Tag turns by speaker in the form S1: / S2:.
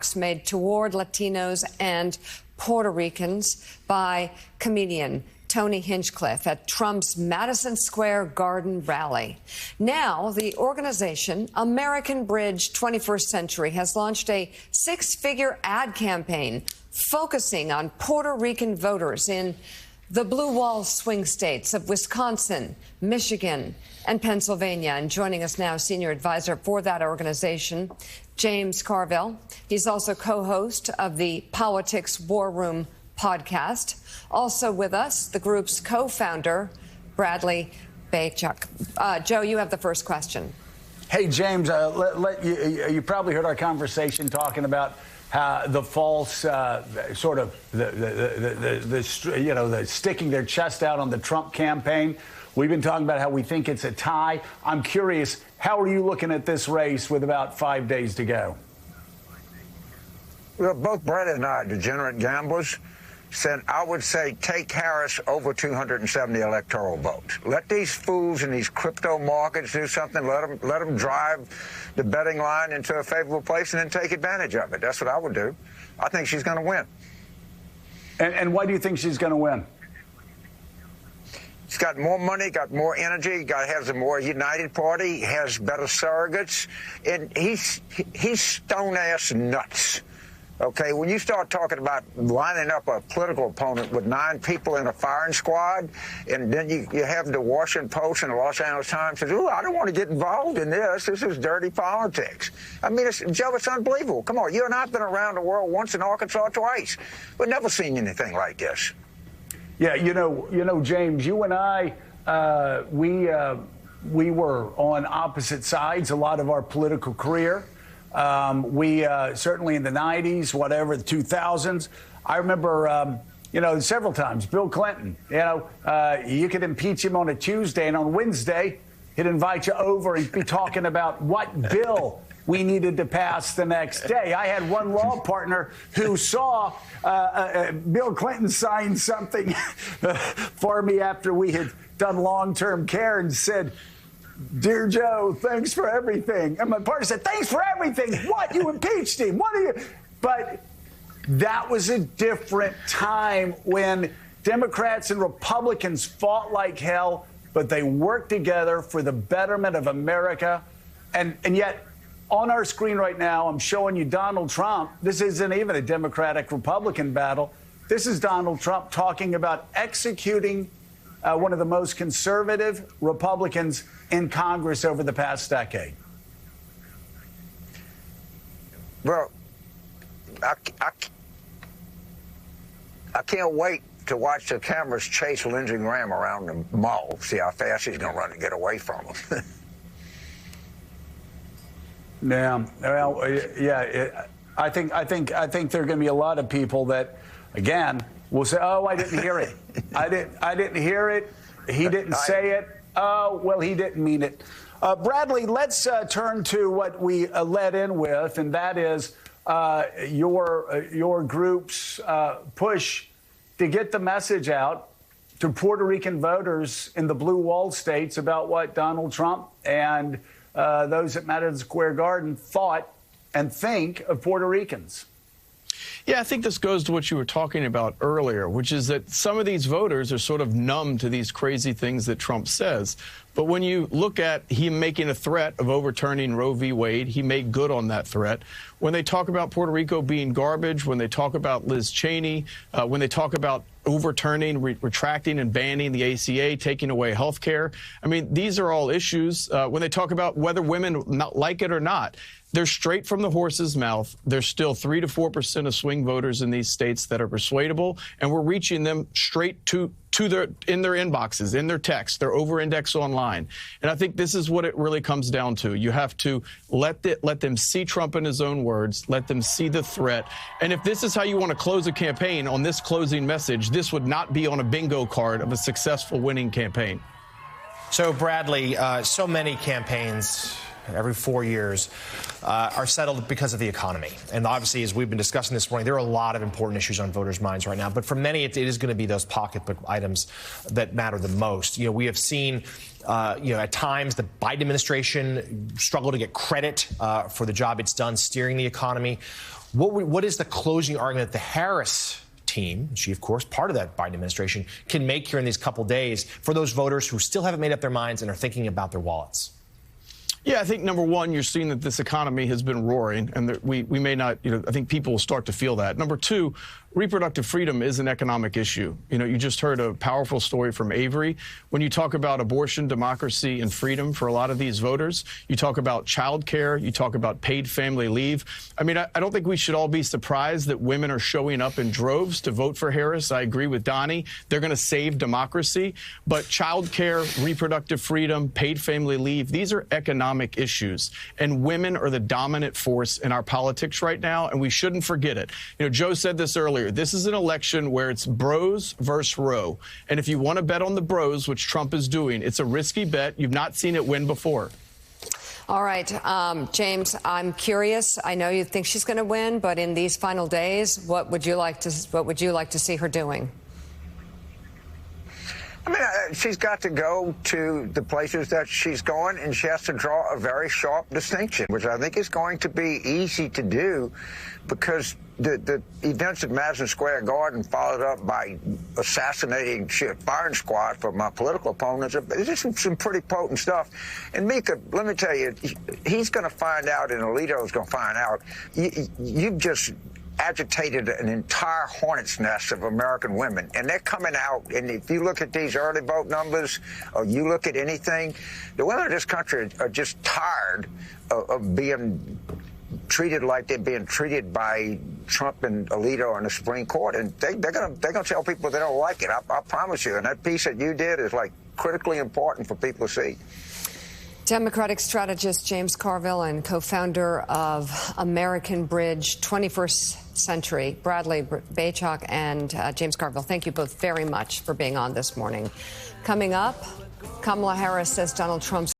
S1: remarks made toward Latinos and Puerto Ricans by comedian Tony Hinchcliffe at Trump's Madison Square Garden rally. Now, the organization American Bridge 21st Century has launched a six-figure ad campaign focusing on Puerto Rican voters in the blue wall swing states of Wisconsin, Michigan, and Pennsylvania. And joining us now, senior advisor for that organization, James Carville. He's also co-host of the Politics War Room podcast. Also with us, the group's co-founder, Bradley Baychuk. Joe, you have the first question.
S2: Hey, James, you probably heard our conversation talking about the false sort of the sticking their chest out on the Trump campaign. We've been talking about how we think it's a tie. I'm curious, how are you looking at this race with about 5 days to go?
S3: Well, both Brett and I, degenerate gamblers, said I would say take Harris over 270 electoral votes. Let these fools in these crypto markets do something. Let them drive the betting line into a favorable place and then take advantage of it. That's what I would do. I think she's going to win.
S2: And why do you think she's going to win?
S3: He's got more money, got more energy, has a more united party, has better surrogates, and he's stone-ass nuts. Okay, when you start talking about lining up a political opponent with 9 people in a firing squad, and then you have the Washington Post and the Los Angeles Times says, "Ooh, I don't want to get involved in this. This is dirty politics." I mean, Joe, it's unbelievable. Come on, you and I have been around the world once, in Arkansas twice. We've never seen anything like this.
S2: Yeah, you know, James, you and I, we were on opposite sides a lot of our political career. We certainly in the 90s, the 2000s. I remember, several times, Bill Clinton, you could impeach him on a Tuesday, and on Wednesday, he'd invite you over and be talking about what bill we needed to pass the next day. I had one law partner who saw Bill Clinton sign something for me after we had done long-term care and said, "Dear Joe, thanks for everything." And my partner said, "Thanks for everything? What? You impeached him? What are you?" But that was a different time when Democrats and Republicans fought like hell, but they worked together for the betterment of America. And yet, on our screen right now, I'm showing you Donald Trump. This isn't even a Democratic-Republican battle. This is Donald Trump talking about executing one of the most conservative Republicans in Congress over the past decade.
S3: Well, I can't wait to watch the cameras chase Lindsey Graham around the mall, see how fast he's going to run to get away from him.
S2: Yeah, well, I think there are going to be a lot of people that, again, will say, "Oh, I didn't hear it. I didn't hear it. He didn't say it. Oh, well, he didn't mean it." Bradley, let's turn to what we led in with, and that is your group's push to get the message out to Puerto Rican voters in the blue wall states about what Donald Trump and those at Madison Square Garden thought and think of Puerto Ricans.
S4: Yeah, I think this goes to what you were talking about earlier, which is that some of these voters are sort of numb to these crazy things that Trump says. But when you look at him making a threat of overturning Roe v. Wade, he made good on that threat. When they talk about Puerto Rico being garbage, when they talk about Liz Cheney, when they talk about overturning, retracting and banning the ACA, taking away health care. I mean, these are all issues. When they talk about whether women not like it or not, they're straight from the horse's mouth. There's still 3 to 4% of swing voters in these states that are persuadable, and we're reaching them straight in their inboxes, in their texts. They're over-indexed online. And I think this is what it really comes down to. You have to let them see Trump in his own words, let them see the threat. And if this is how you want to close a campaign on this closing message, this would not be on a bingo card of a successful winning campaign.
S5: So, Bradley, so many campaigns every 4 years are settled because of the economy. And obviously, as we've been discussing this morning, there are a lot of important issues on voters' minds right now. But for many, it is going to be those pocketbook items that matter the most. You know, we have seen, at times the Biden administration struggle to get credit for the job it's done steering the economy. What is the closing argument that the Harris team, she, of course, part of that Biden administration, can make here in these couple days for those voters who still haven't made up their minds and are thinking about their wallets?
S4: Yeah, I think, number one, you're seeing that this economy has been roaring, and that we may not, I think people will start to feel that. Number two, reproductive freedom is an economic issue. You just heard a powerful story from Avery. When you talk about abortion, democracy, and freedom for a lot of these voters, you talk about child care, you talk about paid family leave. I mean, I don't think we should all be surprised that women are showing up in droves to vote for Harris. I agree with Donnie. They're going to save democracy. But child care, reproductive freedom, paid family leave, these are economic issues. And women are the dominant force in our politics right now, and we shouldn't forget it. Joe said this earlier. This is an election where it's bros versus Roe. And if you want to bet on the bros, which Trump is doing, it's a risky bet. You've not seen it win before.
S1: All right, James, I'm curious. I know you think she's going to win, but in these final days, what would you like to see her doing?
S3: I mean, she's got to go to the places that she's going, and she has to draw a very sharp distinction, which I think is going to be easy to do, because the events at Madison Square Garden, followed up by assassinating firing squad for my political opponents, it's just some pretty potent stuff. And Mika, let me tell you, he's going to find out, and Alito's going to find out, you've just agitated an entire hornet's nest of American women, and they're coming out. And if you look at these early vote numbers, or you look at anything, the women of this country are just tired of being treated like they're being treated by Trump and Alito and the Supreme Court, and they're gonna tell people they don't like it. I promise you. And that piece that you did is like critically important for people to see.
S1: Democratic strategist James Carville and co-founder of American Bridge 21st Century, Bradley Baychok and James Carville, thank you both very much for being on this morning. Coming up, Kamala Harris says Donald Trump's